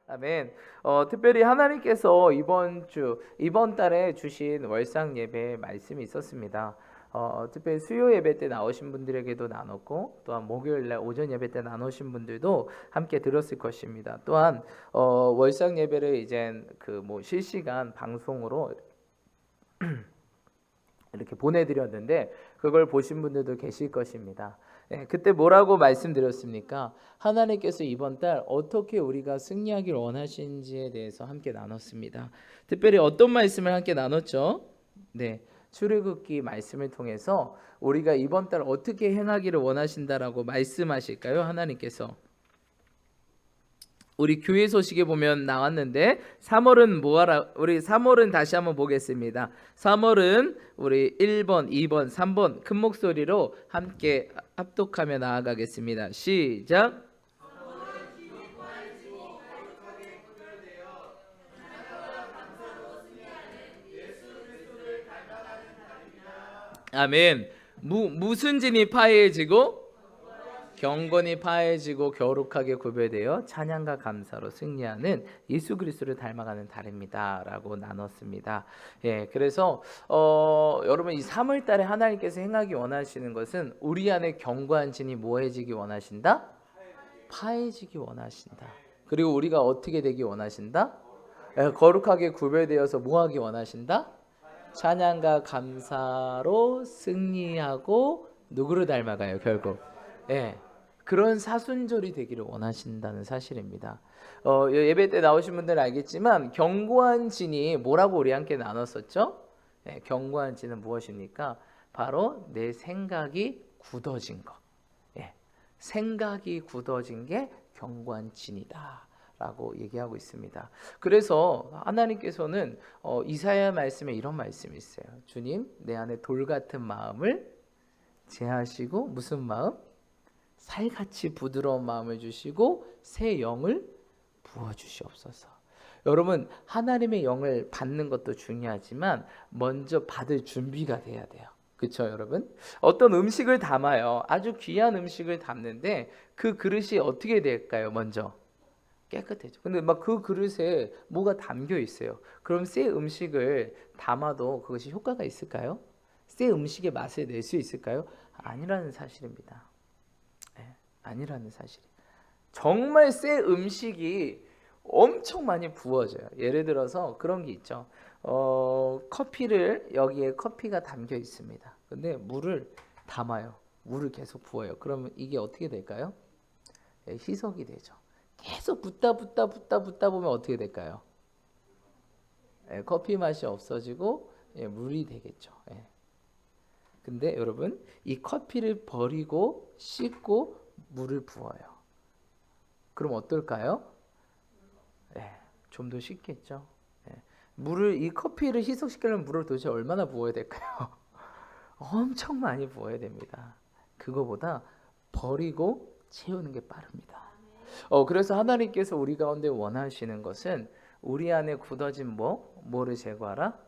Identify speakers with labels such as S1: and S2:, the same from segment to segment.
S1: 아멘. 특별히 하나님께서 이번 달에 주신 월상 예배 말씀이 있었습니다. 특별히 수요 예배 때 나오신 분들에게도 나눴고, 또한 목요일 날 오전 예배 때 나누신 분들도 함께 들었을 것입니다. 또한 월상 예배를 이젠 실시간 방송으로 이렇게 보내드렸는데 그걸 보신 분들도 계실 것입니다. 그때 뭐라고 말씀드렸습니까? 하나님께서 이번 달 어떻게 우리가 승리하길 원하시는지에 대해서 함께 나눴습니다. 특별히 어떤 말씀을 함께 나눴죠? 네, 출애굽기 말씀을 통해서 우리가 이번 달 어떻게 행하기를 원하신다라고 말씀하실까요? 하나님께서 우리 교회 소식에 보면 나왔는데 3월은 뭐하라? 우리 3월은 다시 한번 보겠습니다. 3월은 우리 1번, 2번, 3번 큰 목소리로 함께 합독하며 나아가겠습니다. 시작. 아멘. 무슨 진이 파해지고 경건이 파해지고 거룩하게 구별되어 찬양과 감사로 승리하는 예수 그리스도를 닮아가는 달입니다라고 나눴습니다. 그래서 여러분 이 3월 달에 하나님께서 행하기 원하시는 것은 우리 안에 견고한 진이 뭐해지기 원하신다? 파해지기 원하신다. 그리고 우리가 어떻게 되기 원하신다? 거룩하게 구별되어서 뭐하기 원하신다? 찬양과 감사로 승리하고 누구를 닮아가요? 결국 그런 사순절이 되기를 원하신다는 사실입니다. 예배 때 나오신 분들은 알겠지만 견고한 진이 뭐라고 우리 함께 나눴었죠? 견고한 진은 무엇입니까? 바로 내 생각이 굳어진 것. 생각이 굳어진 게 견고한 진이다 라고 얘기하고 있습니다. 그래서 하나님께서는 이사야 말씀에 이런 말씀이 있어요. 주님, 내 안에 돌 같은 마음을 제하시고 무슨 마음? 살같이 부드러운 마음을 주시고 새 영을 부어주시옵소서. 여러분, 하나님의 영을 받는 것도 중요하지만 먼저 받을 준비가 돼야 돼요. 그렇죠, 여러분? 어떤 음식을 담아요. 아주 귀한 음식을 담는데 그 그릇이 어떻게 될까요? 먼저 깨끗해져. 근데 막 그 그릇에 뭐가 담겨 있어요. 그럼 새 음식을 담아도 그것이 효과가 있을까요? 새 음식의 맛을 낼 수 있을까요? 아니라는 사실입니다. 아니라는 사실이. 정말 새 음식이 엄청 많이 부어져요. 예를 들어서 그런 게 있죠. 커피를 여기에 커피가 담겨 있습니다. 근데 물을 담아요. 물을 계속 부어요. 그러면 이게 어떻게 될까요? 희석이 되죠. 계속 붓다 보면 어떻게 될까요? 커피 맛이 없어지고 물이 되겠죠. 근데 여러분 이 커피를 버리고 씻고 물을 부어요. 그럼 어떨까요? 좀 더 쉽겠죠. 이 커피를 희석시키려면 물을 도대체 얼마나 부어야 될까요? 엄청 많이 부어야 됩니다. 그거보다 버리고 채우는 게 빠릅니다. 그래서 하나님께서 우리 가운데 원하시는 것은 우리 안에 굳어진 뭐를 제거하라?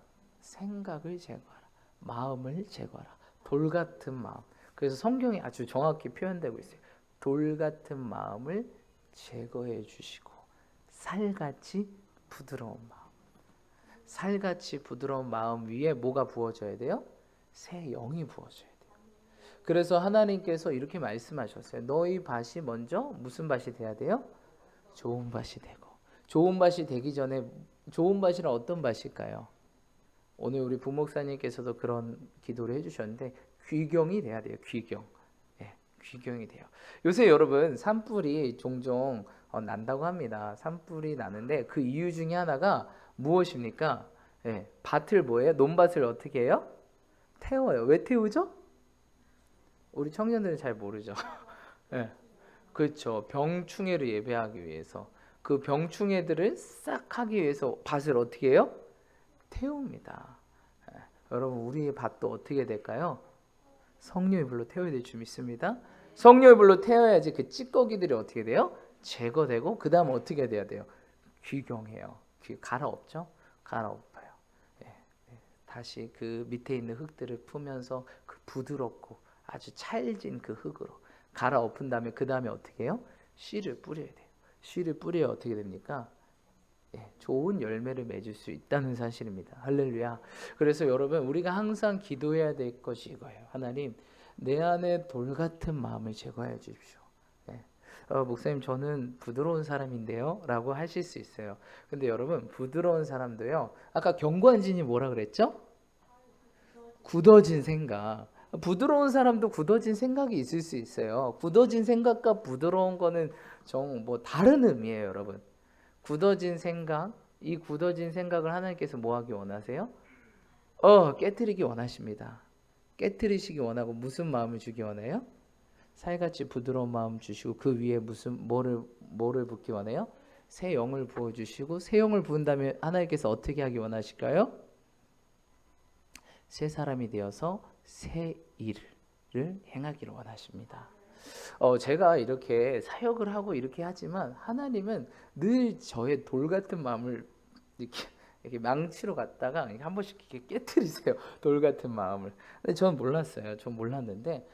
S1: 생각을 제거하라. 마음을 제거하라. 돌 같은 마음. 그래서 성경이 아주 정확히 표현되고 있어요. 돌 같은 마음을 제거해 주시고 살같이 부드러운 마음. 살같이 부드러운 마음 위에 뭐가 부어져야 돼요? 새 영이 부어져야 돼요. 그래서 하나님께서 이렇게 말씀하셨어요. 너희 밭이 먼저 무슨 밭이 돼야 돼요? 좋은 밭이 되고. 좋은 밭이 되기 전에 좋은 밭이란 어떤 밭일까요? 오늘 우리 부목사님께서도 그런 기도를 해주셨는데 귀경이 돼야 돼요. 귀경이 돼요. 요새 여러분 산불이 종종 난다고 합니다. 산불이 나는데 그 이유 중에 하나가 무엇입니까? 밭을 뭐예요? 논밭을 어떻게 해요? 태워요. 왜 태우죠? 우리 청년들은 잘 모르죠. 그렇죠. 병충해를 예배하기 위해서. 그 병충해들을 싹 하기 위해서 밭을 어떻게 해요? 태웁니다. 여러분 우리의 밭도 어떻게 될까요? 성령의 불로 태워야 될 줄 믿습니다. 성령의 불로 태워야지 그 찌꺼기들이 어떻게 돼요? 제거되고 그 다음 어떻게 돼야 돼요? 귀경해요. 갈아엎죠? 갈아엎어요. 다시 그 밑에 있는 흙들을 푸면서 그 부드럽고 아주 찰진 그 흙으로 갈아엎은 다음에 그 다음에 어떻게 해요? 씨를 뿌려야 돼요. 씨를 뿌려야 어떻게 됩니까? 좋은 열매를 맺을 수 있다는 사실입니다. 할렐루야. 그래서 여러분 우리가 항상 기도해야 될 것이 이거예요. 하나님 내 안에 돌 같은 마음을 제거해 주십시오. 목사님 저는 부드러운 사람인데요 라고 하실 수 있어요. 근데 여러분 부드러운 사람도요, 아까 경관진이 뭐라 그랬죠? 굳어진 생각. 부드러운 사람도 굳어진 생각이 있을 수 있어요. 굳어진 생각과 부드러운 거는 정 뭐 다른 의미예요. 여러분 굳어진 생각, 이 굳어진 생각을 하나님께서 뭐 하기 원하세요? 깨트리기 원하십니다. 깨트리시기 원하고 무슨 마음을 주기 원해요? 살같이 부드러운 마음 주시고 그 위에 뭐를 붓기 원해요? 새 영을 부어 주시고 새 영을 부은 다음에 하나님께서 어떻게 하기 원하실까요? 새 사람이 되어서 새 일을 행하기를 원하십니다. 제가 이렇게 사역을 하고 이렇게 하지만 하나님은 늘 저의 돌 같은 마음을 이렇게 망치로 갖다가 한 번씩 이렇게 깨트리세요. 돌 같은 마음을. 근데 전 몰랐어요. 전 몰랐는데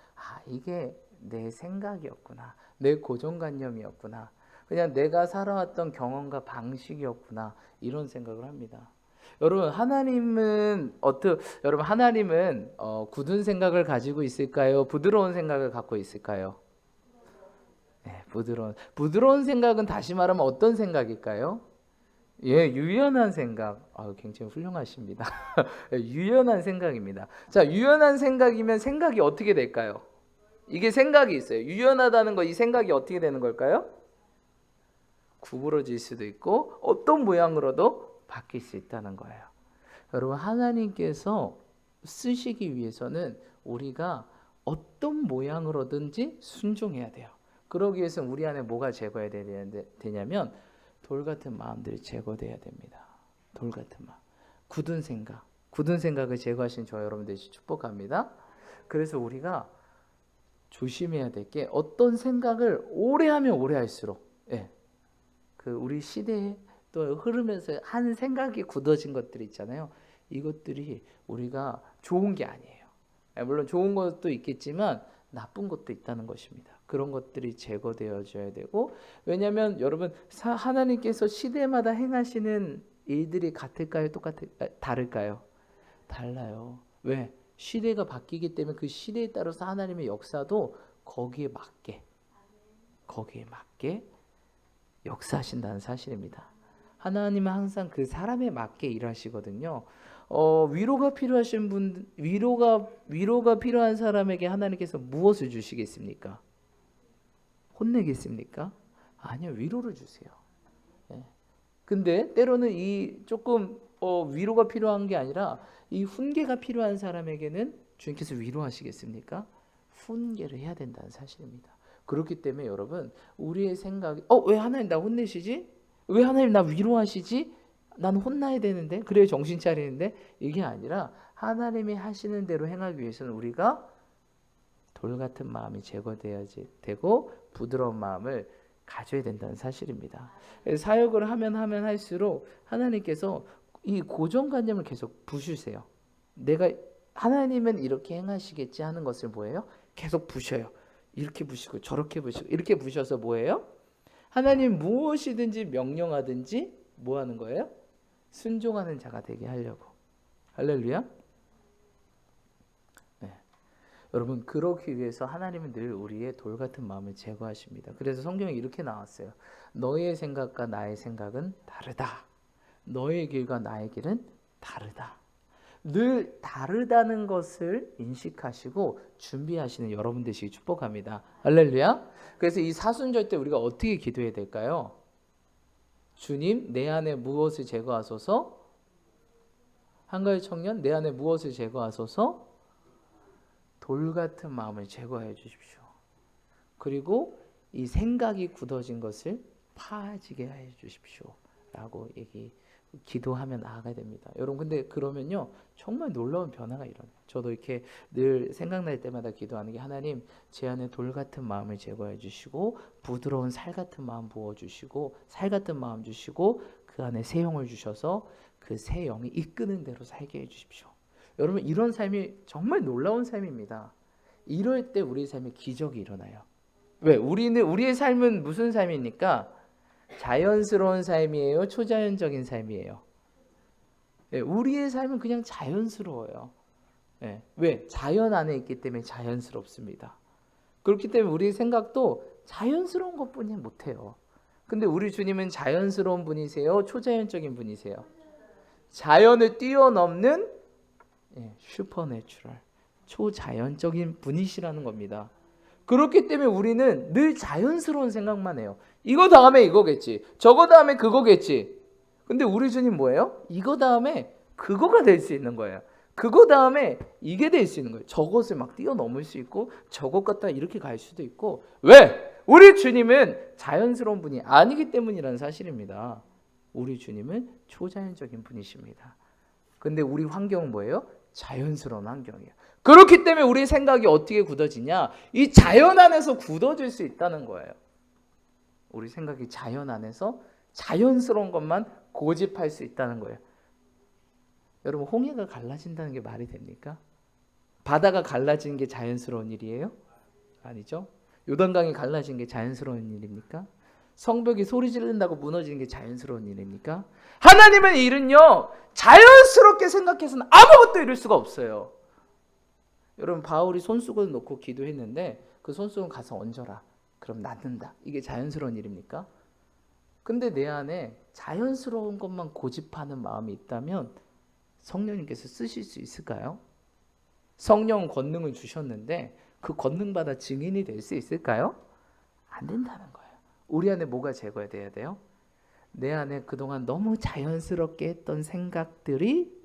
S1: 이게 내 생각이었구나. 내 고정관념이었구나. 그냥 내가 살아왔던 경험과 방식이었구나. 이런 생각을 합니다. 여러분 하나님은 굳은 생각을 가지고 있을까요? 부드러운 생각을 갖고 있을까요? 부드러운 생각은 다시 말하면 어떤 생각일까요? 유연한 생각. 굉장히 훌륭하십니다. 유연한 생각입니다. 자, 유연한 생각이면 생각이 어떻게 될까요? 이게 생각이 있어요. 유연하다는 거, 이 생각이 어떻게 되는 걸까요? 구부러질 수도 있고 어떤 모양으로도 바뀔 수 있다는 거예요. 여러분 하나님께서 쓰시기 위해서는 우리가 어떤 모양으로든지 순종해야 돼요. 그러기 위해서는 우리 안에 뭐가 제거해야 되냐면 돌 같은 마음들이 제거돼야 됩니다. 돌 같은 마음, 굳은 생각을 제거하신 저 여러분들 축복합니다. 그래서 우리가 조심해야 될 게 어떤 생각을 오래 하면 오래 할수록 우리 시대에 또 흐르면서 한 생각이 굳어진 것들이 있잖아요. 이것들이 우리가 좋은 게 아니에요. 물론 좋은 것도 있겠지만 나쁜 것도 있다는 것입니다. 그런 것들이 제거되어져야 되고, 왜냐하면 여러분 하나님께서 시대마다 행하시는 일들이 같을까요? 다를까요? 달라요. 왜? 시대가 바뀌기 때문에 그 시대에 따라서 하나님의 역사도 거기에 맞게 역사하신다는 사실입니다. 하나님은 항상 그 사람에 맞게 일하시거든요. 위로가 필요하신 분, 위로가 필요한 사람에게 하나님께서 무엇을 주시겠습니까? 혼내겠습니까? 아니요, 위로를 주세요. 근데 때로는 이 조금 위로가 필요한 게 아니라 이 훈계가 필요한 사람에게는 주님께서 위로하시겠습니까? 훈계를 해야 된다는 사실입니다. 그렇기 때문에 여러분 우리의 생각이 왜 하나님 나 혼내시지? 왜 하나님 나 위로하시지? 난 혼나야 되는데 그래야 정신 차리는데 이게 아니라 하나님이 하시는 대로 행하기 위해서는 우리가 돌 같은 마음이 제거되어야 되고 부드러운 마음을 가져야 된다는 사실입니다. 사역을 하면 할수록 하나님께서 이 고정관념을 계속 부수세요. 내가 하나님은 이렇게 행하시겠지 하는 것을 뭐예요? 계속 부셔요. 이렇게 부시고 저렇게 부시고 이렇게 부셔서 뭐예요? 하나님 무엇이든지 명령하든지 뭐 하는 거예요? 순종하는 자가 되게 하려고. 할렐루야. 여러분 그러기 위해서 하나님은 늘 우리의 돌 같은 마음을 제거하십니다. 그래서 성경에 이렇게 나왔어요. 너의 생각과 나의 생각은 다르다. 너의 길과 나의 길은 다르다. 늘 다르다는 것을 인식하시고 준비하시는 여러분 되시기 축복합니다. 할렐루야. 그래서 이 사순절 때 우리가 어떻게 기도해야 될까요? 주님 내 안에 무엇을 제거하소서? 한가위 청년 내 안에 무엇을 제거하소서? 돌 같은 마음을 제거해 주십시오. 그리고 이 생각이 굳어진 것을 파지게 해 주십시오. 라고 기도하며 나아가야 됩니다. 여러분 근데 그러면요 정말 놀라운 변화가 일어나요. 저도 이렇게 늘 생각날 때마다 기도하는 게 하나님 제 안에 돌 같은 마음을 제거해 주시고 부드러운 살 같은 마음 부어 주시고 살 같은 마음 주시고 그 안에 새 영을 주셔서 그 새 영이 이끄는 대로 살게 해 주십시오. 여러분 이런 삶이 정말 놀라운 삶입니다. 이럴 때 우리의 삶에 기적이 일어나요. 왜? 우리의 삶은 무슨 삶입니까? 자연스러운 삶이에요? 초자연적인 삶이에요? 예, 우리의 삶은 그냥 자연스러워요. 예, 왜? 자연 안에 있기 때문에 자연스럽습니다. 그렇기 때문에 우리 생각도 자연스러운 것뿐이 못해요. 근데 우리 주님은 자연스러운 분이세요? 초자연적인 분이세요? 자연을 뛰어넘는 슈퍼내추럴, 초자연적인 분이시라는 겁니다. 그렇기 때문에 우리는 늘 자연스러운 생각만 해요. 이거 다음에 이거겠지. 저거 다음에 그거겠지. 근데 우리 주님 뭐예요? 이거 다음에 그거가 될 수 있는 거예요. 그거 다음에 이게 될 수 있는 거예요. 저것을 막 뛰어넘을 수 있고 저것 갖다 이렇게 갈 수도 있고. 왜? 우리 주님은 자연스러운 분이 아니기 때문이라는 사실입니다. 우리 주님은 초자연적인 분이십니다. 근데 우리 환경은 뭐예요? 자연스러운 환경이에요. 그렇기 때문에 우리 생각이 어떻게 굳어지냐? 이 자연 안에서 굳어질 수 있다는 거예요. 우리 생각이 자연 안에서 자연스러운 것만 고집할 수 있다는 거예요. 여러분, 홍해가 갈라진다는 게 말이 됩니까? 바다가 갈라지는 게 자연스러운 일이에요? 아니죠. 요단강이 갈라진 게 자연스러운 일입니까? 성벽이 소리 지른다고 무너지는 게 자연스러운 일입니까? 하나님의 일은요, 자연스럽게 생각해서는 아무것도 이룰 수가 없어요. 여러분, 바울이 손수건 놓고 기도했는데 그 손수건 가서 얹어라. 그럼 낫는다. 이게 자연스러운 일입니까? 근데 내 안에 자연스러운 것만 고집하는 마음이 있다면 성령님께서 쓰실 수 있을까요? 성령 권능을 주셨는데 그 권능 받아 증인이 될 수 있을까요? 안 된다는 거예요. 우리 안에 뭐가 제거돼야 돼요? 내 안에 그동안 너무 자연스럽게 했던 생각들이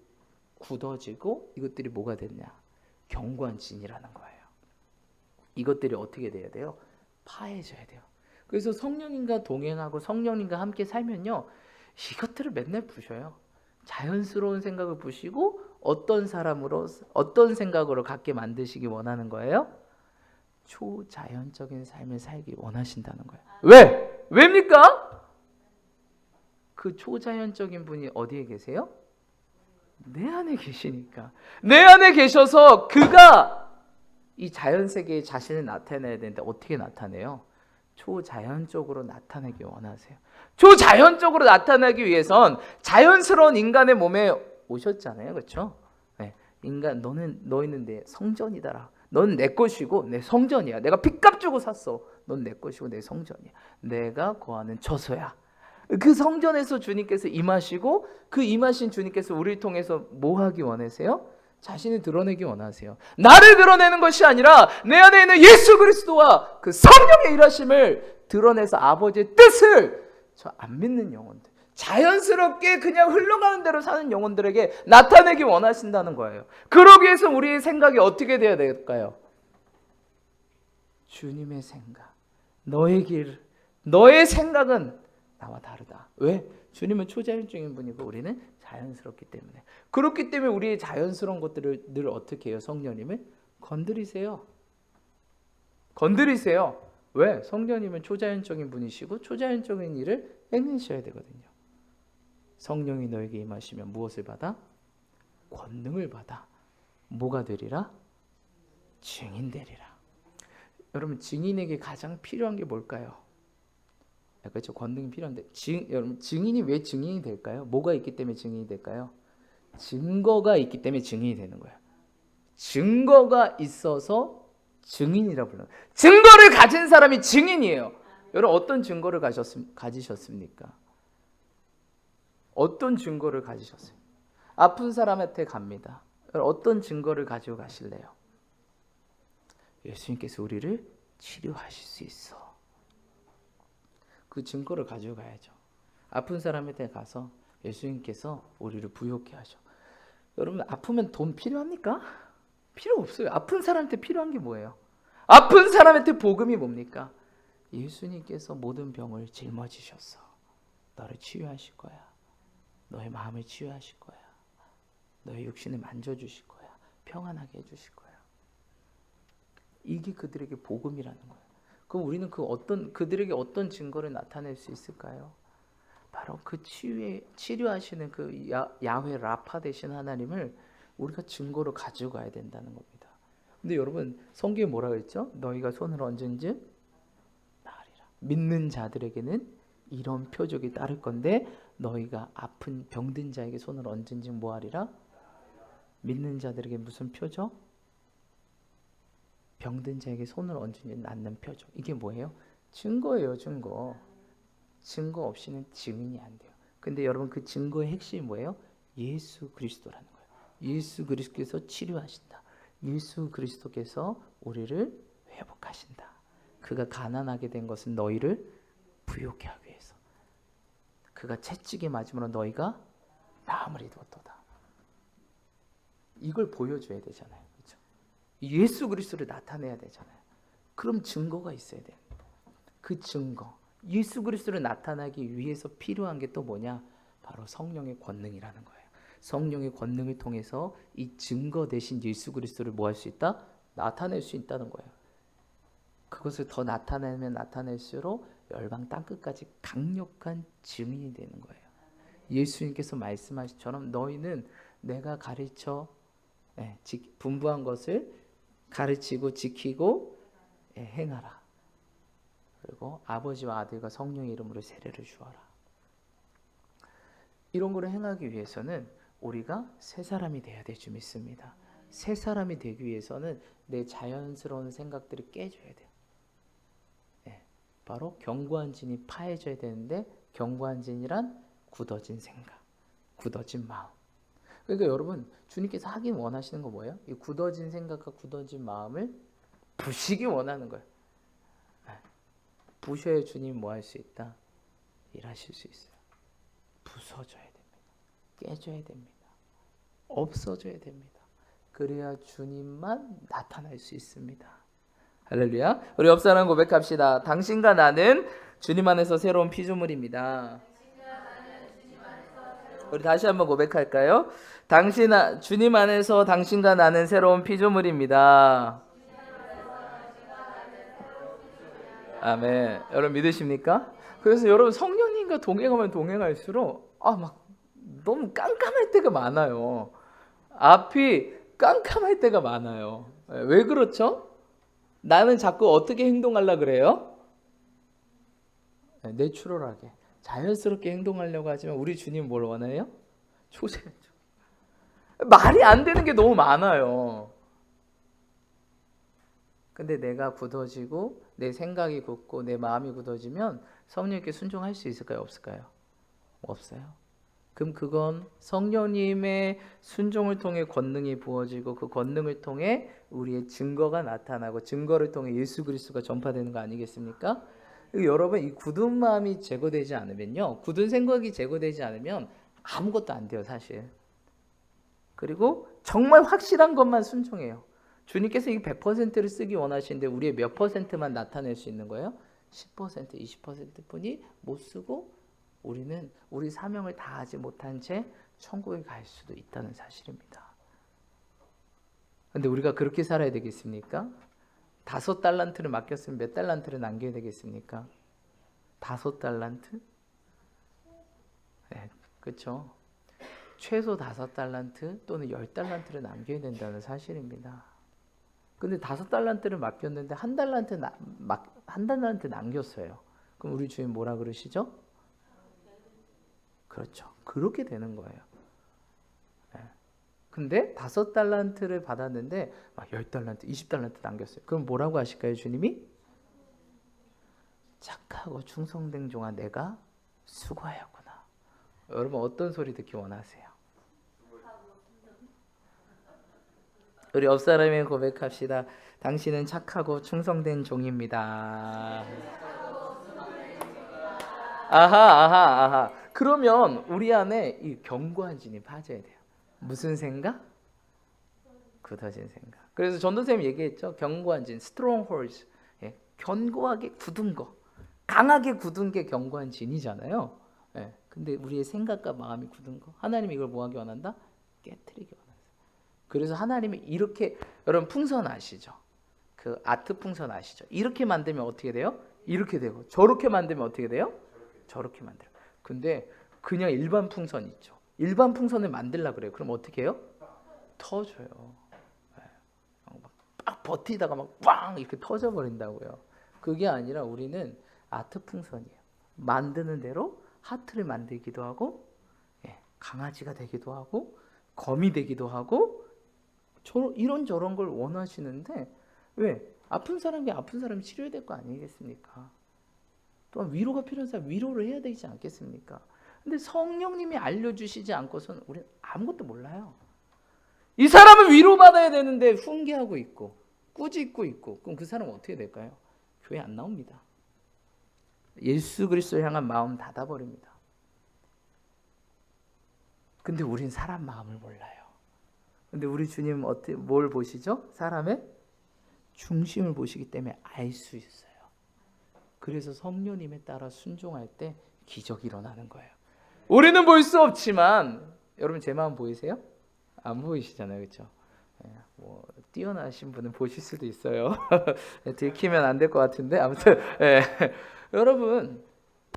S1: 굳어지고 이것들이 뭐가 됐냐? 견고한 진이라는 거예요. 이것들이 어떻게 돼야 돼요? 파해져야 돼요. 그래서 성령님과 동행하고 성령님과 함께 살면요, 이것들을 맨날 부셔요. 자연스러운 생각을 부시고 어떤 사람으로, 어떤 생각으로 갖게 만드시기 원하는 거예요? 초자연적인 삶을 살기 원하신다는 거예요. 왜? 왜입니까? 그 초자연적인 분이 어디에 계세요? 내 안에 계시니까. 내 안에 계셔서 그가 이 자연 세계에 자신을 나타내야 되는데 어떻게 나타내요? 초자연적으로 나타내기 원하세요. 초자연적으로 나타나기 위해선 자연스러운 인간의 몸에 오셨잖아요. 그렇죠? 네. 인간, 너희는 내 성전이다라. 넌 내 것이고 내 성전이야. 내가 핏값 주고 샀어. 넌 내 것이고 내 성전이야. 내가 거하는 처소야. 그 성전에서 주님께서 임하시고 그 임하신 주님께서 우리를 통해서 뭐 하기 원하세요? 자신을 드러내기 원하세요. 나를 드러내는 것이 아니라 내 안에 있는 예수 그리스도와 그 성령의 일하심을 드러내서 아버지의 뜻을 저 안 믿는 영혼들, 자연스럽게 그냥 흘러가는 대로 사는 영혼들에게 나타내기 원하신다는 거예요. 그러기 위해서 우리의 생각이 어떻게 돼야 될까요? 주님의 생각, 너의 길, 너의 생각은 나와 다르다. 왜? 주님은 초자연적인 분이고 우리는 자연스럽기 때문에. 그렇기 때문에 우리의 자연스러운 것들을 늘 어떻게 해요? 성령님을 건드리세요. 건드리세요. 왜? 성령님은 초자연적인 분이시고 초자연적인 일을 행하셔야 되거든요. 성령이 너에게 임하시면 무엇을 받아? 권능을 받아. 뭐가 되리라? 증인 되리라. 여러분, 증인에게 가장 필요한 게 뭘까요? 그렇죠. 권능이 필요한데 여러분, 증인이 왜 증인이 될까요? 뭐가 있기 때문에 증인이 될까요? 증거가 있기 때문에 증인이 되는 거예요. 증거가 있어서 증인이라 불러요. 증거를 가진 사람이 증인이에요. 여러분, 어떤 증거를 가지셨습니까? 어떤 증거를 가지셨어요? 아픈 사람한테 갑니다. 여러분, 어떤 증거를 가지고 가실래요? 예수님께서 우리를 치료하실 수 있어. 그 증거를 가지고 가야죠. 아픈 사람한테 가서 예수님께서 우리를 부욕해 하셔. 여러분, 아프면 돈 필요합니까? 필요 없어요. 아픈 사람한테 필요한 게 뭐예요? 아픈 사람한테 복음이 뭡니까? 예수님께서 모든 병을 짊어지셨어. 너를 치유하실 거야. 너의 마음을 치유하실 거야. 너의 육신을 만져주실 거야. 평안하게 해주실 거야. 이게 그들에게 복음이라는 거예요. 그럼 우리는 그들에게 어떤 증거를 나타낼 수 있을까요? 바로 그 치료하시는 그 야훼 라파 되신 하나님을 우리가 증거로 가지고 가야 된다는 겁니다. 근데 여러분 성경에 뭐라 그랬죠? 너희가 손을 얹은즉 나으리라. 믿는 자들에게는 이런 표적이 따를 건데 너희가 아픈 병든 자에게 손을 얹은즉 뭐하리라? 믿는 자들에게 무슨 표적? 병든 자에게 손을 얹은즉 낫는 표적. 이게 뭐예요? 증거예요, 증거. 증거 없이는 증인이 안 돼요. 근데 여러분 그 증거의 핵심이 뭐예요? 예수 그리스도라는 거예요. 예수 그리스도께서 치료하신다. 예수 그리스도께서 우리를 회복하신다. 그가 가난하게 된 것은 너희를 부욕해 하기 위해서. 그가 채찍에 맞음으로 너희가 나음을 입었도다. 이걸 보여줘야 되잖아요. 그렇죠? 예수 그리스도를 나타내야 되잖아요. 그럼 증거가 있어야 돼요. 그 증거, 예수 그리스도를 나타나기 위해서 필요한 게 또 뭐냐? 바로 성령의 권능이라는 거예요. 성령의 권능을 통해서 이 증거 대신 예수 그리스도를 뭐 할 수 있다? 나타낼 수 있다는 거예요. 그것을 더 나타내면 나타낼수록 열방 땅끝까지 강력한 증인이 되는 거예요. 예수님께서 말씀하시처럼 너희는 내가 가르쳐 분부한 것을 가르치고 지키고 행하라. 그리고 아버지와 아들과 성령의 이름으로 세례를 주어라. 이런 거를 행하기 위해서는 우리가 새 사람이 돼야 될 줄 믿습니다. 새 사람이 되기 위해서는 내 자연스러운 생각들이 깨져야 돼요. 바로 견고한 진이 파해져야 되는데 견고한 진이란 굳어진 생각, 굳어진 마음. 그러니까 여러분 주님께서 하긴 원하시는 거 뭐예요? 이 굳어진 생각과 굳어진 마음을 부시기 원하는 거예요. 부셔야 주님 뭐 할 수 있다? 일하실 수 있어요. 부서져야 됩니다. 깨져야 됩니다. 없어져야 됩니다. 그래야 주님만 나타날 수 있습니다. 할렐루야. 우리 옆 사람 고백합시다. 당신과 나는 주님 안에서 새로운 피조물입니다. 우리 다시 한번 고백할까요? 주님 안에서 당신과 나는 새로운 피조물입니다. 아멘. 여러분 믿으십니까? 그래서 여러분 성령님과 동행하면 동행할수록 막 너무 깜깜할 때가 많아요. 앞이 깜깜할 때가 많아요. 왜 그렇죠? 나는 자꾸 어떻게 행동하려고 그래요? 내추럴하게 자연스럽게 행동하려고 하지만 우리 주님 뭘 원해요? 초세죠. 말이 안 되는 게 너무 많아요. 근데 내가 굳어지고 내 생각이 굳고 내 마음이 굳어지면 성령님께 순종할 수 있을까요? 없을까요? 없어요. 그럼 그건 성령님의 순종을 통해 권능이 부어지고 그 권능을 통해 우리의 증거가 나타나고 증거를 통해 예수 그리스도가 전파되는 거 아니겠습니까? 여러분 이 굳은 마음이 제거되지 않으면요, 굳은 생각이 제거되지 않으면 아무것도 안 돼요 사실. 그리고 정말 확실한 것만 순종해요. 주님께서 이 100%를 쓰기 원하시는데 우리의 몇 %만 나타낼 수 있는 거예요? 10%, 20%뿐이 못 쓰고 우리는 우리 사명을 다하지 못한 채 천국에 갈 수도 있다는 사실입니다. 근데 우리가 그렇게 살아야 되겠습니까? 5달란트를 맡겼으면 몇 달란트를 남겨야 되겠습니까? 5달란트? 네, 그렇죠. 최소 5달란트 또는 10달란트를 남겨야 된다는 사실입니다. 근데 5달란트를 맡겼는데 한 달란트 남겼어요. 그럼 우리 주님 뭐라 그러시죠? 그렇죠. 그렇게 되는 거예요. 근데 5달란트를 받았는데 10달란트, 20달란트 남겼어요. 그럼 뭐라고 하실까요, 주님이? 착하고 충성된 종아 내가 수고하였구나. 여러분 어떤 소리 듣기 원하세요? 우리 옆 사람이 고백합시다. 당신은 착하고 충성된 종입니다. 아하. 그러면 우리 안에 이 견고한 진이 빠져야 돼요. 무슨 생각? 굳어진 생각. 그래서 전도 선생님 얘기했죠. 견고한 진, strongholds. 견고하게 굳은 거, 강하게 굳은 게 견고한 진이잖아요. 근데 우리의 생각과 마음이 굳은 거, 하나님이 이걸 뭐하기 원한다? 깨트리기 원한다. 그래서 하나님이 이렇게, 여러분 풍선 아시죠? 그 아트 풍선 아시죠? 이렇게 만들면 어떻게 돼요? 이렇게 되고, 저렇게 만들면 어떻게 돼요? 저렇게 만들어요. 근데 그냥 일반 풍선 있죠. 일반 풍선을 만들려고 그래요. 그럼 어떻게 해요? 터져요. 막 버티다가 막 빵 이렇게 터져버린다고요. 그게 아니라 우리는 아트 풍선이에요. 만드는 대로 하트를 만들기도 하고, 강아지가 되기도 하고, 거미 되기도 하고, 이런저런 걸 원하시는데, 왜? 아픈 사람이 아픈 사람이 치료해야 될 거 아니겠습니까? 또한 위로가 필요한 사람 위로를 해야 되지 않겠습니까? 근데 성령님이 알려주시지 않고서는 우리는 아무것도 몰라요. 이 사람은 위로받아야 되는데 훈계하고 있고 꾸짖고 있고, 그럼 그 사람은 어떻게 될까요? 교회 안 나옵니다. 예수 그리스도를 향한 마음 닫아버립니다. 근데 우린 사람 마음을 몰라요. 근데 우리 주님은 뭘 보시죠? 사람의 중심을 보시기 때문에 알 수 있어요. 그래서 성령님에 따라 순종할 때 기적이 일어나는 거예요. 우리는 볼 수 없지만, 여러분 제 마음 보이세요? 안 보이시잖아요, 그렇죠? 뭐 뛰어나신 분은 보실 수도 있어요. 들키면 안 될 것 같은데 아무튼 여러분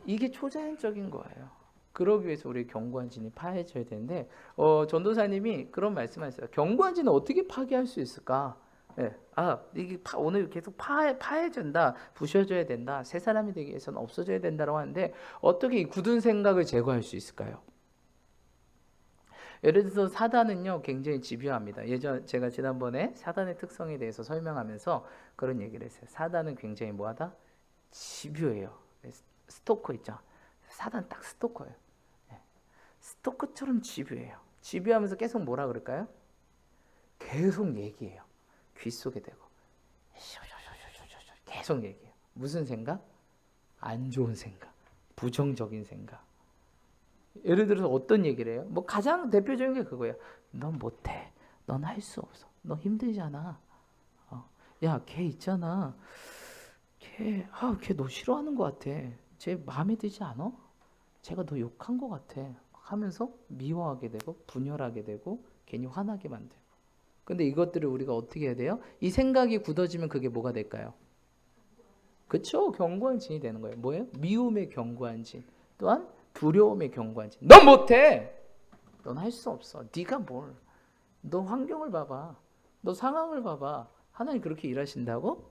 S1: 이게 초자연적인 거예요. 그러기 위해서 우리 견고한진이 파헤쳐야 되는데, 전도사님이 그런 말씀하셨어요. 견고한진은 어떻게 파괴할 수 있을까? 이게 오늘 계속 파해진다, 부셔져야 된다, 새 사람이 되기 위해서는 없어져야 된다고 하는데, 어떻게 이 굳은 생각을 제거할 수 있을까요? 예를 들어서 사단은요 굉장히 집요합니다. 제가 지난번에 사단의 특성에 대해서 설명하면서 그런 얘기를 했어요. 사단은 굉장히 뭐하다? 집요해요. 스토커 있죠. 사단 딱 스토커예요. 스토커처럼 집요해요. 집요하면서 계속 뭐라 그럴까요? 계속 얘기해요. 귀 속에 대고 계속 얘기해요. 무슨 생각? 안 좋은 생각, 부정적인 생각. 예를 들어서 어떤 얘기를 해요? 뭐 가장 대표적인 게 그거예요. 넌 못해. 넌 할 수 없어. 너 힘들잖아. 야, 걔 있잖아. 걔 너 싫어하는 것 같아. 쟤 마음에 들지 않아? 쟤가 너 욕한 것 같아. 하면서 미워하게 되고 분열하게 되고 괜히 화나게 만들고. 근데 이것들을 우리가 어떻게 해야 돼요? 이 생각이 굳어지면 그게 뭐가 될까요? 그렇죠. 견고한 진이 되는 거예요. 뭐예요? 미움의 견고한 진. 또한 두려움의 견고한 진. 넌 못해. 넌 할 수 없어. 네가 뭘. 너 환경을 봐봐. 너 상황을 봐봐. 하나님 그렇게 일하신다고?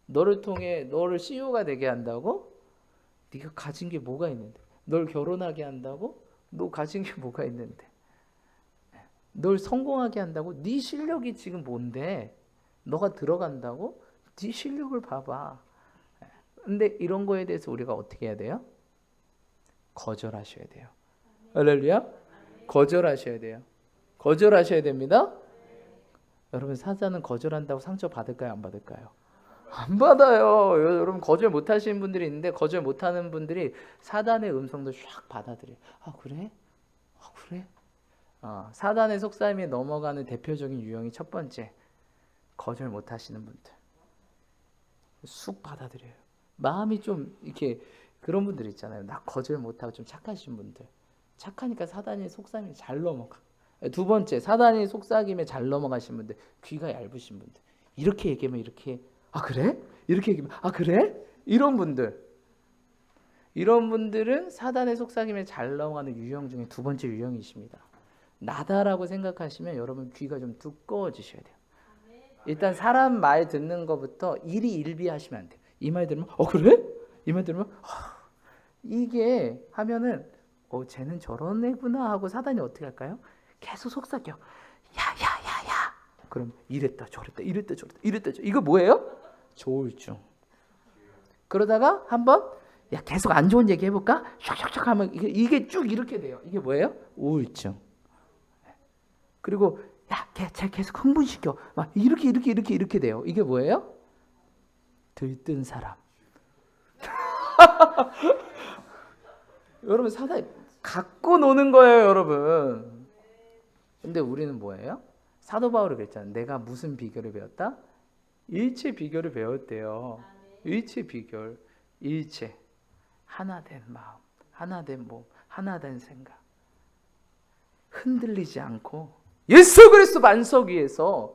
S1: 너를 통해 너를 CEO가 되게 한다고? 네가 가진 게 뭐가 있는데? 널 결혼하게 한다고? 너 가진 게 뭐가 있는데? 널 성공하게 한다고? 네 실력이 지금 뭔데? 너가 들어간다고? 네 실력을 봐봐. 근데 이런 거에 대해서 우리가 어떻게 해야 돼요? 거절하셔야 돼요. 할렐루야. 거절하셔야 돼요. 거절하셔야 됩니다. 여러분 사자는 거절한다고 상처 받을까요? 안 받을까요? 안 받아요. 여러분 거절 못하시는 분들이 있는데, 거절 못하는 분들이 사단의 음성도 샥 받아들여요. 그래? 그래? 사단의 속삭임에 넘어가는 대표적인 유형이 첫 번째, 거절 못하시는 분들 쑥 받아들여요. 마음이 좀 이렇게 그런 분들 있잖아요. 나 거절 못하고 좀 착하신 분들, 착하니까 사단의 속삭임이 잘 넘어가. 두 번째, 사단의 속삭임에 잘 넘어가신 분들, 귀가 얇으신 분들, 이렇게 얘기하면 이렇게 그래? 이렇게 얘기하면 그래? 이런 분들은 사단의 속삭임에 잘 넘어가는 유형 중에 두 번째 유형이십니다. 나다라고 생각하시면 여러분 귀가 좀 두꺼워지셔야 돼요. 일단 사람 말 듣는 것부터 일희일비하시면 안 돼요. 이 말 들으면 그래? 이 말 들으면 이게 하면은 쟤는 저런 애구나 하고 사단이 어떻게 할까요? 계속 속삭여. 야야야야. 그럼 이랬다 저랬다 이랬다 저랬다 이랬다 이거 뭐예요? 조울증. 그러다가 한번 계속 안 좋은 얘기 해볼까? 샥샥샥 하면 이게 쭉 이렇게 돼요. 이게 뭐예요? 우울증. 그리고 쟤 계속 흥분시켜. 막 이렇게 돼요. 이게 뭐예요? 들뜬 사람. 여러분 사단이 갖고 노는 거예요, 여러분. 근데 우리는 뭐예요? 사도 바울이 그랬잖아요. 내가 무슨 비결을 배웠다? 일체 비결을 배웠대요. 일체 비결. 일체. 하나 된 마음, 하나 된 몸, 하나 된 생각. 흔들리지 않고 예수 그리스도 만석 위에서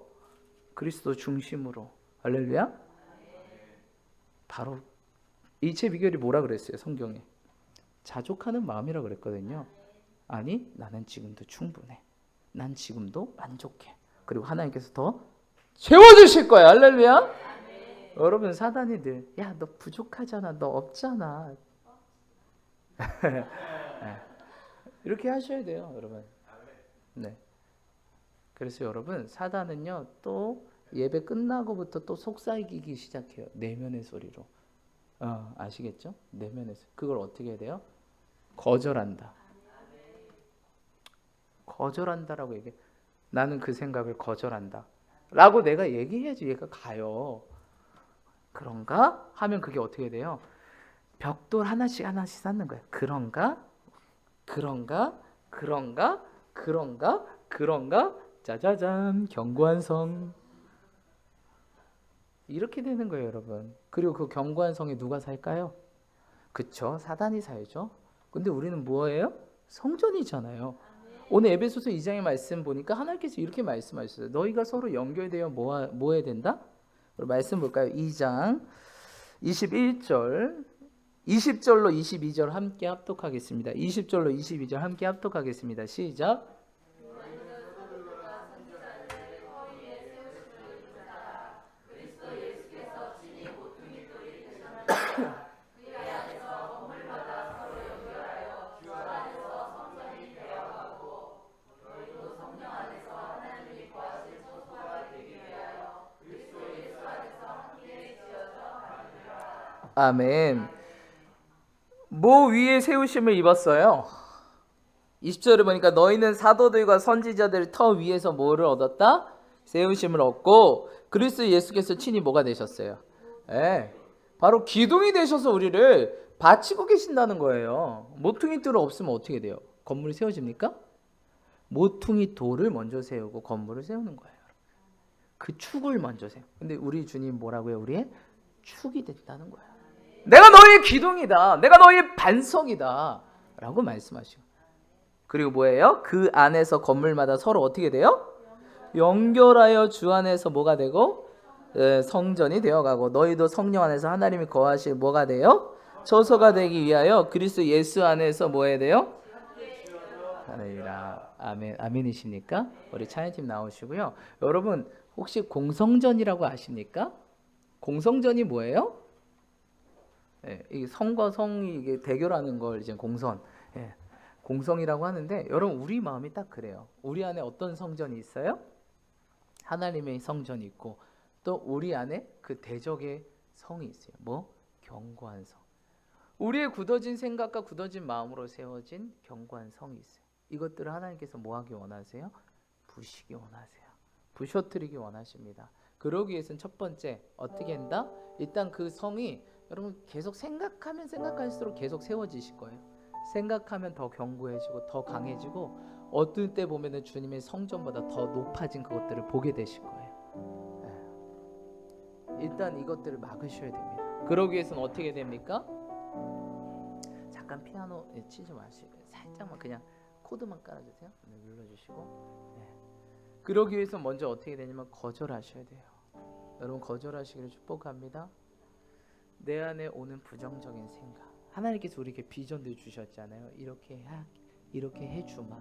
S1: 그리스도 중심으로. 할렐루야. 바로 일체 비결이 뭐라 그랬어요? 성경에 자족하는 마음이라 그랬거든요. 아니 나는 지금도 충분해. 난 지금도 만족해. 그리고 하나님께서 더 채워주실 거예요. 할렐루야. 여러분, 사단이 늘 야, 너 부족하잖아, 너 없잖아. 이렇게 하셔야 돼요, 여러분. 네. 그래서 여러분, 사단은요 또 예배 끝나고부터 또 속삭이기 시작해요. 내면의 소리로. 아시겠죠? 내면의 소리. 그걸 어떻게 해야 돼요? 거절한다. 거절한다라고 얘기해. 나는 그 생각을 거절한다 라고 내가 얘기해야지 얘가 가요. 그런가? 하면 그게 어떻게 돼요? 벽돌 하나씩 하나씩 쌓는 거예요. 그런가? 그런가? 그런가? 그런가? 그런가? 짜자잔, 견고한 성. 이렇게 되는 거예요, 여러분. 그리고 그 견고한 성에 누가 살까요? 그쵸? 사단이 살죠. 근데 우리는 뭐예요? 성전이잖아요. 오늘 에베소서 2장의 말씀 보니까 하나님께서 이렇게 말씀하셨어요. 너희가 서로 연결되어 뭐 해야 된다? 말씀 볼까요? 2장 21절 20절로 22절 함께 합독하겠습니다. 20절로 22절 함께 합독하겠습니다. 시작. 아멘. 뭐 위에 세우심을 입었어요? 20절을 보니까 너희는 사도들과 선지자들 터 위에서 뭐를 얻었다? 세우심을 얻고 그리스도 예수께서 친히 뭐가 되셨어요? 바로 기둥이 되셔서 우리를 받치고 계신다는 거예요. 모퉁이 돌 없으면 어떻게 돼요? 건물이 세워집니까? 모퉁이 돌을 먼저 세우고 건물을 세우는 거예요. 그 축을 먼저 세워. 근데 우리 주님 뭐라고요? 우리의 축이 됐다는 거예요. 내가 너희의 기둥이다. 내가 너희의 반석이다. 라고 말씀하시고. 그리고 뭐예요? 그 안에서 건물마다 서로 어떻게 돼요? 연결하여 주 안에서 뭐가 되고? 성전이 되어가고 너희도 성령 안에서 하나님이 거하실 뭐가 돼요? 처소가 되기 위하여 그리스도 예수 안에서 뭐 해야 돼요? 하늘이라. 아멘. 아멘이십니까? 우리 찬양팀 나오시고요. 여러분 혹시 공성전이라고 아십니까? 공성전이 뭐예요? 이 성과 성이 이게 대결하는 걸 이제 공성, 공성이라고 하는데 여러분 우리 마음이 딱 그래요. 우리 안에 어떤 성전이 있어요? 하나님의 성전이 있고 또 우리 안에 그 대적의 성이 있어요. 뭐? 견고한 성. 우리의 굳어진 생각과 굳어진 마음으로 세워진 견고한 성이 있어요. 이것들을 하나님께서 뭐 하기 원하세요? 부시기 원하세요. 부셔뜨리기 원하십니다. 그러기 위해서는 첫 번째 어떻게 한다? 일단 그 성이 여러분 계속 생각하면 생각할수록 계속 세워지실 거예요. 생각하면 더 견고해지고 더 강해지고 어떤 때 보면은 주님의 성전보다 더 높아진 그것들을 보게 되실 거예요. 일단 이것들을 막으셔야 됩니다. 그러기 위해서는 어떻게 됩니까? 잠깐 피아노 치지 마시고 살짝만 그냥 코드만 깔아주세요. 눌러주시고. 그러기 위해서 먼저 어떻게 되냐면 거절하셔야 돼요. 여러분 거절하시기를 축복합니다. 내 안에 오는 부정적인 생각, 하나님께서 우리에게 비전도 주셨잖아요. 이렇게 해주마.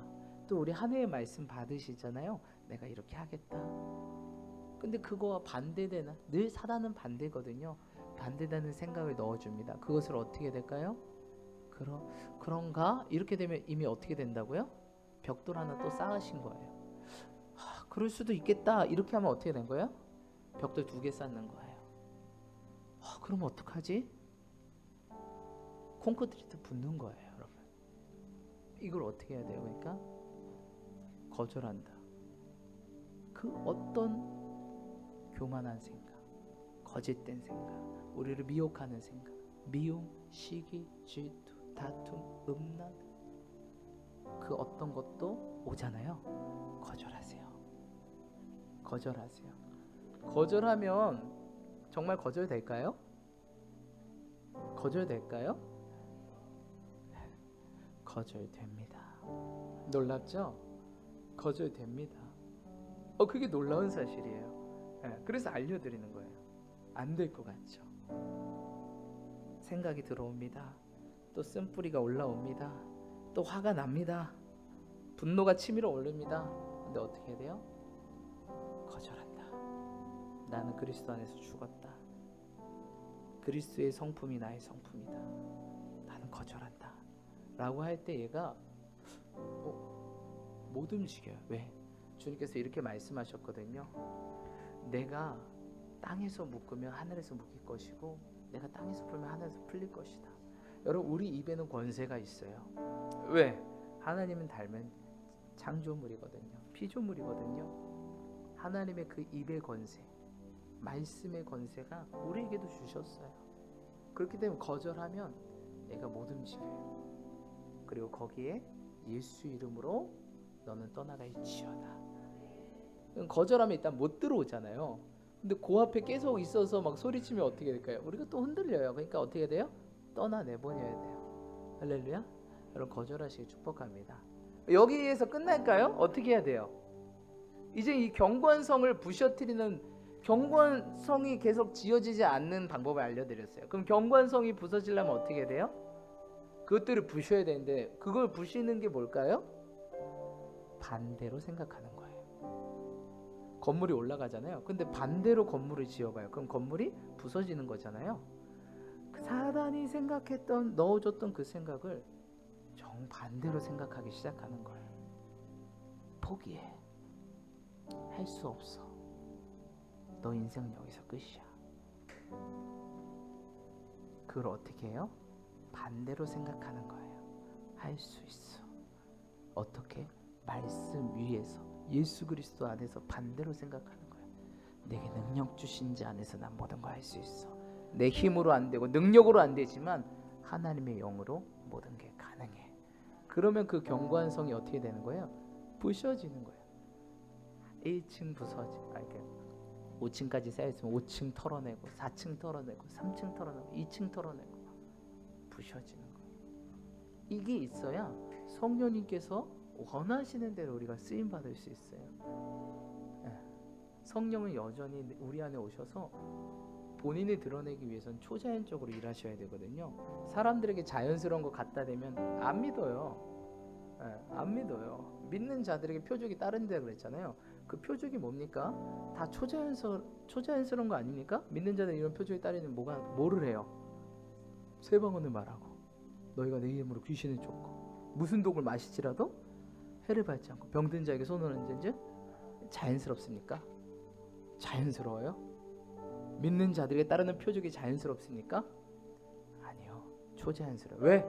S1: 또 우리 한 해의 말씀 받으시잖아요. 내가 이렇게 하겠다. 근데 그거와 반대되는, 늘 사단은 반대거든요. 반대되는 생각을 넣어줍니다. 그것을 어떻게 될까요? 그런가? 이렇게 되면 이미 어떻게 된다고요? 벽돌 하나 또 쌓으신 거예요. 그럴 수도 있겠다. 이렇게 하면 어떻게 된 거예요? 벽돌 2개 쌓는 거예요. 그럼 어떡하지? 콘크리트 붙는 거예요, 여러분. 이걸 어떻게 해야 돼요? 그러니까 거절한다. 그 어떤 교만한 생각, 거짓된 생각, 우리를 미혹하는 생각, 미움, 시기, 질투, 다툼, 음란, 그 어떤 것도 오잖아요. 거절하세요. 거절하세요. 거절하면 정말 거절될까요? 거절될까요? 거절됩니다. 놀랍죠? 거절됩니다. 그게 놀라운 사실이에요. 그래서 알려드리는 거예요. 안 될 것 같죠? 생각이 들어옵니다. 또 쓴뿌리가 올라옵니다. 또 화가 납니다. 분노가 치밀어 오릅니다. 근데 어떻게 해야 돼요? 거절한다. 나는 그리스도 안에서 죽었다. 그리스도의 성품이 나의 성품이다. 나는 거절한다. 라고 할 때 얘가 못 움직여요. 왜? 주님께서 이렇게 말씀하셨거든요. 내가 땅에서 묶으면 하늘에서 묶일 것이고 내가 땅에서 풀면 하늘에서 풀릴 것이다. 여러분, 우리 입에는 권세가 있어요. 왜? 하나님은 닮은 창조물이거든요. 피조물이거든요. 하나님의 그 입의 권세, 말씀의 권세가 우리에게도 주셨어요. 그렇기 때문에 거절하면 내가 못 움직여요. 그리고 거기에 예수 이름으로 너는 떠나갈지어다. 거절하면 일단 못 들어오잖아요. 근데 그 앞에 계속 있어서 막 소리치면 어떻게 될까요? 우리가 또 흔들려요. 그러니까 어떻게 돼요? 떠나내보내야 돼요. 할렐루야. 여러분, 거절하시기 축복합니다. 여기에서 끝날까요? 어떻게 해야 돼요? 이제 이 경건성을 부셔뜨리는, 경건성이 계속 지어지지 않는 방법을 알려드렸어요. 그럼 경건성이 부서지려면 어떻게 돼요? 그것들을 부셔야 되는데, 그걸 부시는 게 뭘까요? 반대로 생각하는 거예요. 건물이 올라가잖아요. 근데 반대로 건물을 지어봐요. 그럼 건물이 부서지는 거잖아요. 사단이 생각했던, 넣어줬던 그 생각을 정반대로 생각하기 시작하는 거예요. 포기해. 할 수 없어. 너 인생 여기서 끝이야. 그걸 어떻게 해요? 반대로 생각하는 거예요. 할 수 있어. 어떻게? 말씀 위에서, 예수 그리스도 안에서 반대로 생각하는 거예요. 내게 능력 주신 자 안에서 난 모든 거 할 수 있어. 내 힘으로 안 되고 능력으로 안 되지만 하나님의 영으로 모든 게 가능해. 그러면 그 견고한 성이 어떻게 되는 거예요? 부셔지는 거예요. 1층 부서지고, 5층까지 쌓여있으면 5층 털어내고, 4층 털어내고, 3층 털어내고, 2층 털어내고 부셔지는 거예요. 이게 있어야 성령님께서 원하시는 대로 우리가 쓰임 받을 수 있어요. 성령은 여전히 우리 안에 오셔서 본인을 드러내기 위해서는 초자연적으로 일하셔야 되거든요. 사람들에게 자연스러운 거 갖다 대면 안 믿어요. 안 믿어요. 믿는 자들에게 표적이 따른다 그랬잖아요. 그 표적이 뭡니까? 다 초자연스러운 거 아닙니까? 믿는 자들 이런 표적이 따르면 뭐를 해요? 새 방언을 말하고, 너희가 내 이름으로 귀신을 쫓고, 무슨 독을 마시지라도 해를 받지 않고, 병든 자에게 손을 얹은즉 자연스럽습니까? 자연스러워요? 믿는 자들에게 따르는 표적이 자연스럽습니까? 아니요, 초자연스러워요. 왜?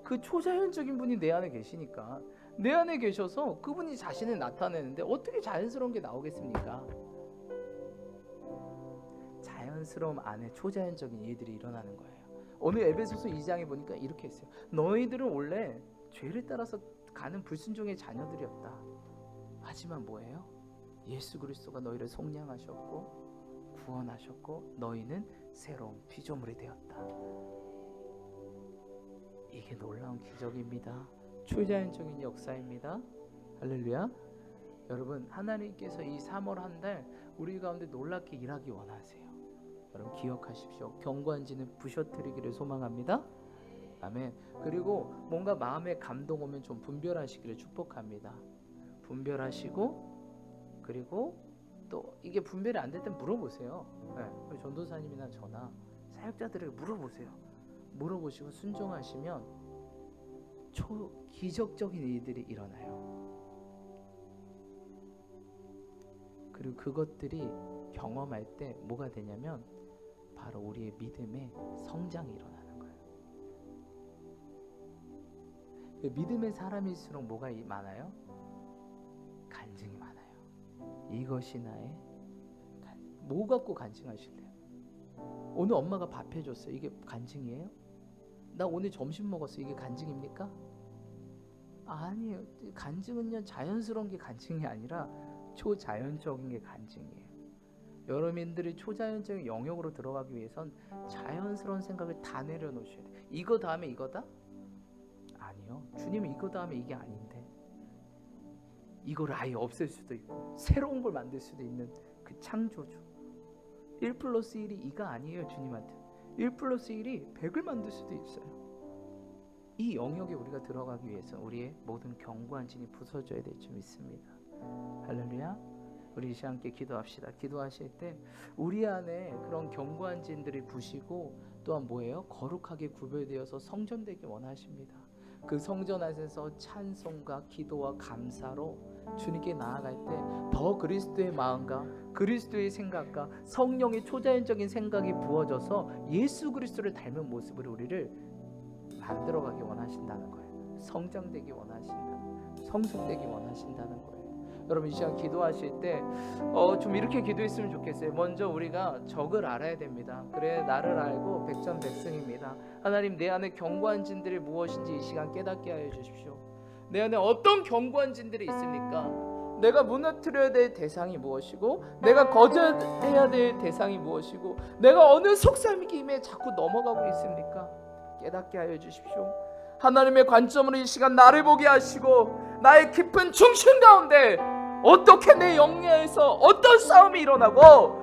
S1: 그 초자연적인 분이 내 안에 계시니까. 내 안에 계셔서 그분이 자신을 나타내는데 어떻게 자연스러운 게 나오겠습니까? 자연스러움 안에 초자연적인 일들이 일어나는 거예요. 오늘 에베소서 2장에 보니까 이렇게 했어요. 너희들은 원래 죄를 따라서 가는 불순종의 자녀들이었다. 하지만 뭐예요? 예수 그리스도가 너희를 속량하셨고 구원하셨고 너희는 새로운 피조물이 되었다. 이게 놀라운 기적입니다. 초자연적인 역사입니다. 할렐루야. 여러분, 하나님께서 이 3월 한 달 우리 가운데 놀랍게 일하기 원하세요. 여러분 기억하십시오. 견고한지는 부셔뜨리기를 소망합니다. 아멘. 그리고 뭔가 마음에 감동 오면 좀 분별하시기를 축복합니다. 분별하시고, 그리고 또 이게 분별이 안 될 땐 물어보세요. 우리 전도사님이나 저나 사역자들에게 물어보세요. 물어보시고 순종하시면 기적적인 일들이 일어나요. 그리고 그것들이 경험할 때 뭐가 되냐면 바로 우리의 믿음의 성장이 일어나는 거예요. 믿음의 사람일수록 뭐가 많아요? 간증이 많아요. 이것이 나의 뭐 갖고 간증하실래요? 오늘 엄마가 밥 해줬어요. 이게 간증이에요? 나 오늘 점심 먹었어. 이게 간증입니까? 아니에요. 간증은요, 자연스러운 게 간증이 아니라 초자연적인 게 간증이에요. 여러분들이 초자연적인 영역으로 들어가기 위해선 자연스러운 생각을 다 내려놓으셔야 돼요. 이거 다음에 이거다? 아니요. 주님은 이거 다음에 이게 아닌데 이걸 아예 없앨 수도 있고 새로운 걸 만들 수도 있는 그 창조주. 1 플러스 1이 2가 아니에요. 주님한테 1 플러스 1이 100을 만들 수도 있어요. 이 영역에 우리가 들어가기 위해서 우리의 모든 견고한 진이 부서져야 될 줄 믿습니다. 할렐루야. 우리 이 시간 함께 기도합시다. 기도하실 때 우리 안에 그런 견고한 진들이 부시고 또한 뭐예요? 거룩하게 구별되어서 성전되기 원하십니다. 그 성전 안에서 찬송과 기도와 감사로 주님께 나아갈 때 더 그리스도의 마음과 그리스도의 생각과 성령의 초자연적인 생각이 부어져서 예수 그리스도를 닮은 모습으로 우리를 만들어가기 원하신다는 거예요. 성장되기 원하신다, 성숙되기 원하신다는 거예요. 여러분 이 시간 기도하실 때 좀 이렇게 기도했으면 좋겠어요. 먼저 우리가 적을 알아야 됩니다. 그래 나를 알고 백전백승입니다. 하나님 내 안에 견고한 진들이 무엇인지 이 시간 깨닫게 하여 주십시오. 내 안에 어떤 견고한 진들이 있습니까? 내가 무너뜨려야 될 대상이 무엇이고 내가 거절해야 될 대상이 무엇이고 내가 어느 속삭임에 자꾸 넘어가고 있습니까? 깨닫게 하여 주십시오. 하나님의 관점으로 이 시간 나를 보게 하시고 나의 깊은 중심 가운데 어떻게 내 영예에서 어떤 싸움이 일어나고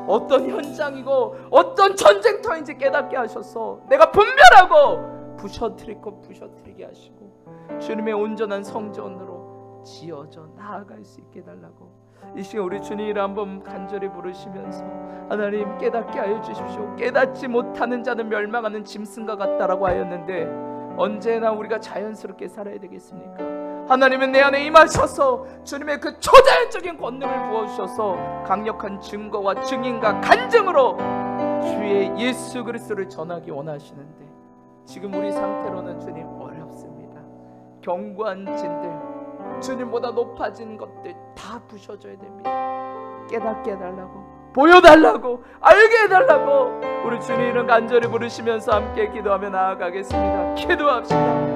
S1: 어떤 현장이고 어떤 전쟁터인지 깨닫게 하셔서 내가 분별하고 부셔뜨릴 것 부셔뜨리게 하시고 주님의 온전한 성전으로 지어져 나아갈 수 있게 해달라고 이 시간 우리 주님을 한번 간절히 부르시면서 하나님 깨닫게 하여 주십시오. 깨닫지 못하는 자는 멸망하는 짐승과 같다라고 하였는데 언제나 우리가 자연스럽게 살아야 되겠습니까? 하나님은 내 안에 임하셔서 주님의 그 초자연적인 권능을 부어주셔서 강력한 증거와 증인과 간증으로 주의 예수 그리스도를 전하기 원하시는데 지금 우리 상태로는 주님 어렵습니다. 견고한 진들 주님보다 높아진 것들 다 부셔져야 됩니다. 깨닫게 해달라고 보여달라고 알게 해달라고 우리 주님 이름 간절히 부르시면서 함께 기도하며 나아가겠습니다. 기도합시다.